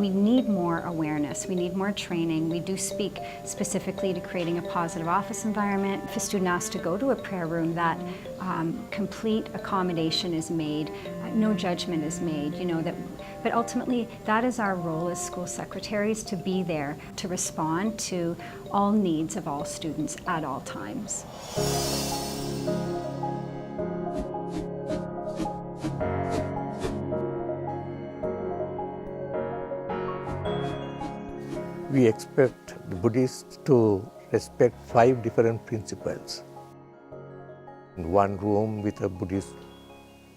We need more awareness, we need more training. We do speak specifically to creating a positive office environment. If a student asks to go to a prayer room, that complete accommodation is made, no judgment is made, but ultimately that is our role as school secretaries, to be there to respond to all needs of all students at all times. We expect the Buddhists to respect 5 different principles. In one room with a Buddhist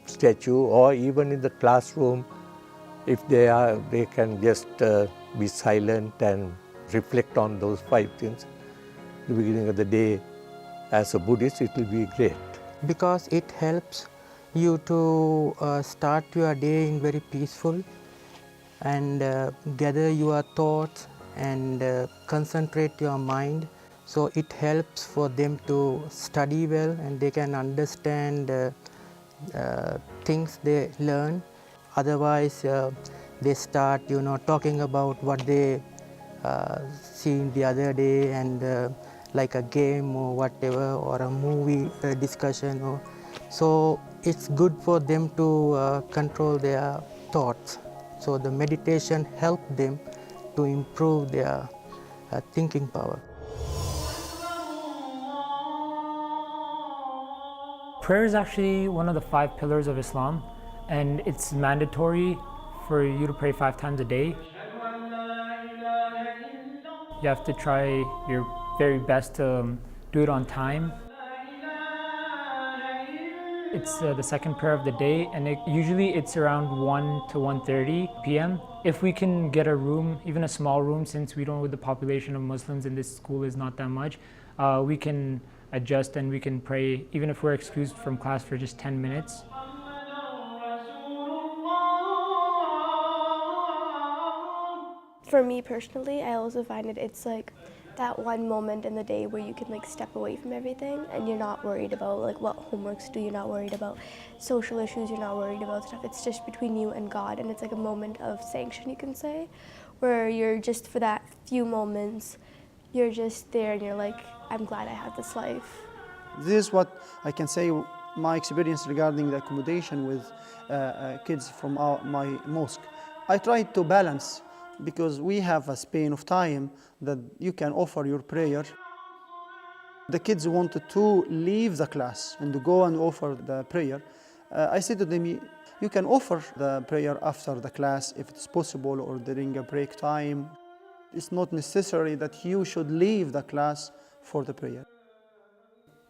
statue, or even in the classroom, if they can just be silent and reflect on those 5 things. At the beginning of the day, as a Buddhist, it will be great. Because it helps you to start your day in very peaceful and gather your thoughts and concentrate your mind. So it helps for them to study well, and they can understand things they learn. Otherwise, they start, talking about what they seen the other day, and like a game or whatever, or a movie discussion. So it's good for them to control their thoughts. So the meditation helps them to improve their thinking power. Prayer is actually one of the 5 pillars of Islam, and it's mandatory for you to pray 5 times a day. You have to try your very best to do it on time. It's the second prayer of the day, and usually it's around 1 to 1:30 p.m. If we can get a room, even a small room, since we don't, with the population of Muslims in this school is not that much, we can adjust and we can pray, even if we're excused from class for just 10 minutes. For me personally, I also find it's like that one moment in the day where you can step away from everything, and you're not worried about what homeworks do, you're not worried about social issues, you're not worried about stuff. It's just between you and God, and it's like a moment of sanction, you can say, where you're just, for that few moments, you're just there and you're like, I'm glad I have this life. This is what I can say, my experience regarding the accommodation with kids from my mosque. I try to balance, because we have a span of time that you can offer your prayer. The kids wanted to leave the class and to go and offer the prayer. I said to them, you can offer the prayer after the class if it's possible, or during a break time. It's not necessary that you should leave the class for the prayer.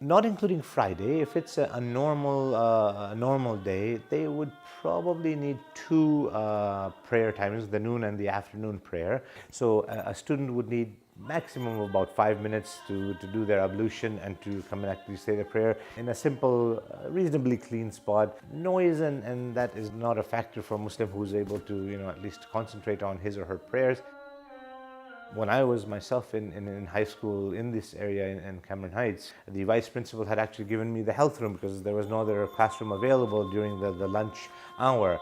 Not including Friday, if it's a normal day, they would probably need 2 prayer times, the noon and the afternoon prayer. So a student would need maximum of about 5 minutes to do their ablution and to come and actually say the prayer in a simple, reasonably clean spot. Noise and that is not a factor for a Muslim who's able to at least concentrate on his or her prayers. When I was myself in high school in this area in Cameron Heights, the vice principal had actually given me the health room because there was no other classroom available during the lunch hour.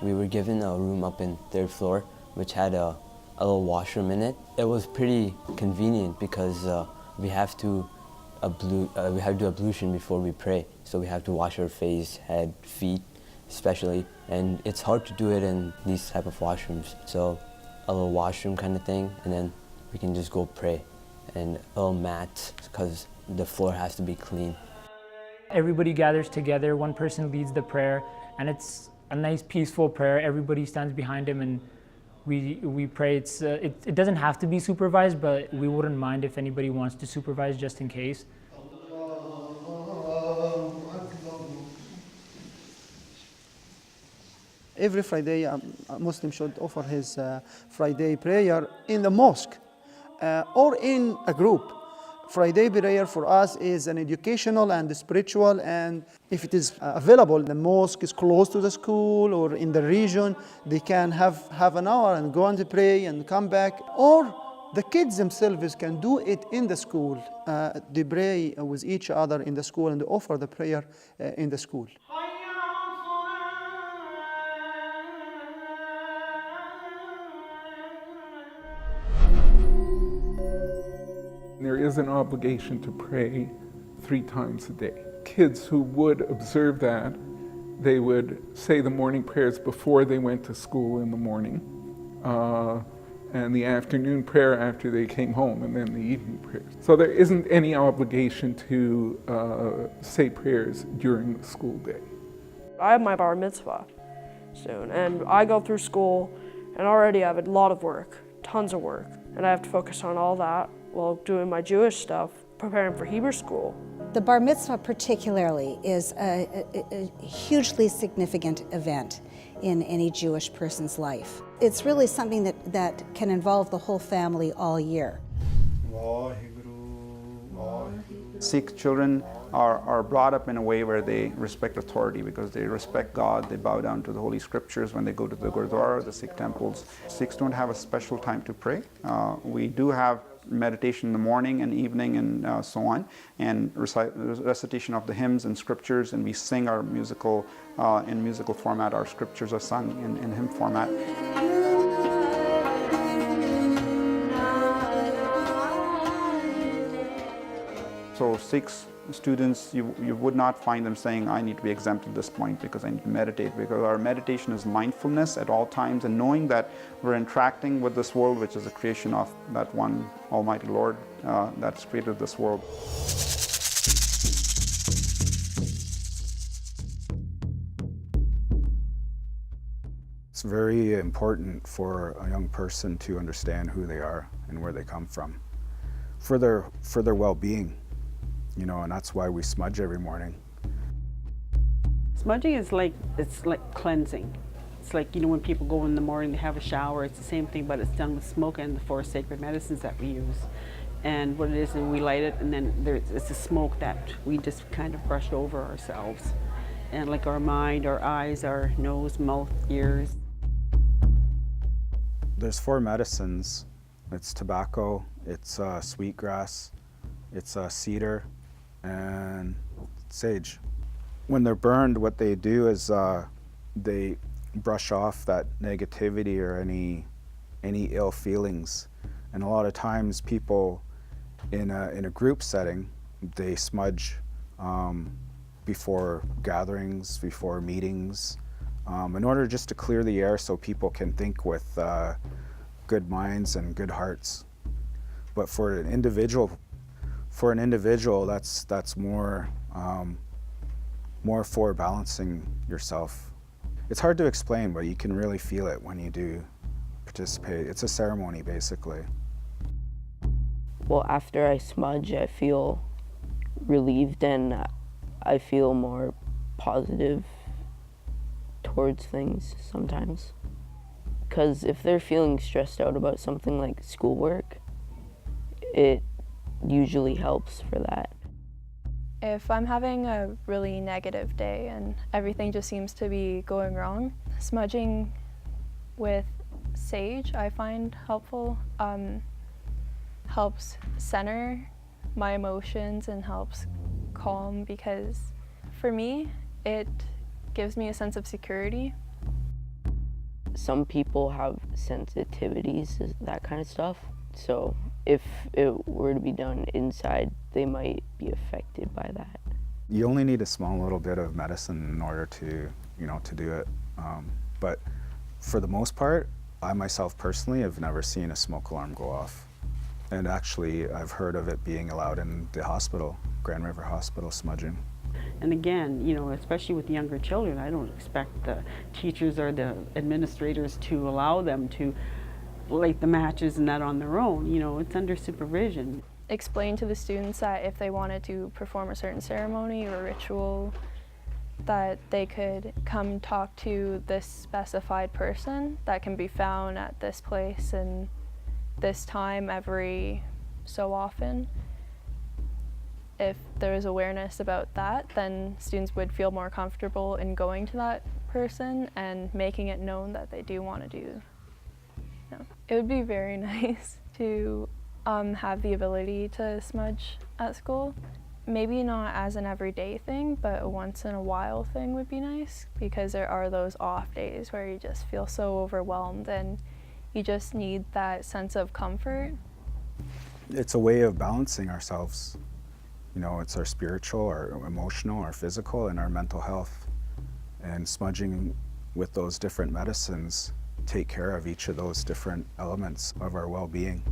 We were given a room up in 3rd floor, which had a little washroom in it. It was pretty convenient because we have to do ablution before we pray. So we have to wash our face, head, feet especially, and it's hard to do it in these type of washrooms. So a little washroom kind of thing, and then we can just go pray, and a little mat because the floor has to be clean. Everybody gathers together, one person leads the prayer, and it's a nice peaceful prayer. Everybody stands behind him and we pray. It doesn't have to be supervised, but we wouldn't mind if anybody wants to supervise just in case. Every Friday, a Muslim should offer his Friday prayer in the mosque or in a group. Friday prayer for us is an educational and spiritual, and if it is available, the mosque is close to the school or in the region, they can have an hour and go and pray and come back. Or the kids themselves can do it in the school. They pray with each other in the school and they offer the prayer in the school. There is an obligation to pray 3 times a day. Kids who would observe that, they would say the morning prayers before they went to school in the morning, and the afternoon prayer after they came home, and then the evening prayers. So there isn't any obligation to say prayers during the school day. I have my bar mitzvah soon, and I go through school and already have a lot of work, tons of work, and I have to focus on all that while doing my Jewish stuff, preparing for Hebrew school. The bar mitzvah particularly is a hugely significant event in any Jewish person's life. It's really something that can involve the whole family all year. Sikh children are brought up in a way where they respect authority because they respect God, they bow down to the Holy Scriptures when they go to the Gurdwara, the Sikh temples. Sikhs don't have a special time to pray. We do have meditation in the morning and evening and so on, and recitation of the hymns and scriptures, and we sing our musical, in musical format. Our scriptures are sung in hymn format. So Sikhs students, you would not find them saying, I need to be exempt at this point because I need to meditate, because our meditation is mindfulness at all times and knowing that we're interacting with this world, which is a creation of that one Almighty Lord that's created this world. It's very important for a young person to understand who they are and where they come from for their well-being. You know, and that's why we smudge every morning. Smudging is like cleansing. It's like, you know, when people go in the morning, they have a shower, it's the same thing, but it's done with smoke and the 4 sacred medicines that we use. And what it is, we light it, and then it's a smoke that we just kind of brush over ourselves. And like our mind, our eyes, our nose, mouth, ears. There's 4 medicines. It's tobacco, it's sweetgrass, it's cedar, and sage. When they're burned, what they do is they brush off that negativity or any ill feelings. And a lot of times people in a group setting, they smudge before gatherings, before meetings, in order just to clear the air so people can think with good minds and good hearts. But for an individual, that's more for balancing yourself. It's hard to explain, but you can really feel it when you do participate. It's a ceremony, basically. Well, after I smudge, I feel relieved and I feel more positive towards things sometimes. Because if they're feeling stressed out about something like schoolwork, it usually helps for that. If I'm having a really negative day and everything just seems to be going wrong, smudging with sage I find helpful. Helps center my emotions and helps calm, because for me it gives me a sense of security. Some people have sensitivities, that kind of stuff. So if it were to be done inside, they might be affected by that. You only need a small little bit of medicine in order to, to do it. But for the most part, I myself personally have never seen a smoke alarm go off. And actually, I've heard of it being allowed in the hospital, Grand River Hospital, smudging. And again, especially with younger children, I don't expect the teachers or the administrators to allow them to light the matches and that on their own. It's under supervision. Explain to the students that if they wanted to perform a certain ceremony or ritual, that they could come talk to this specified person that can be found at this place and this time every so often. If there was awareness about that, then students would feel more comfortable in going to that person and making it known that they do want to do. It would be very nice to have the ability to smudge at school. Maybe not as an everyday thing, but a once in a while thing would be nice, because there are those off days where you just feel so overwhelmed and you just need that sense of comfort. It's a way of balancing ourselves. You know, it's our spiritual, our emotional, our physical, and our mental health. And smudging with those different medicines take care of each of those different elements of our well-being.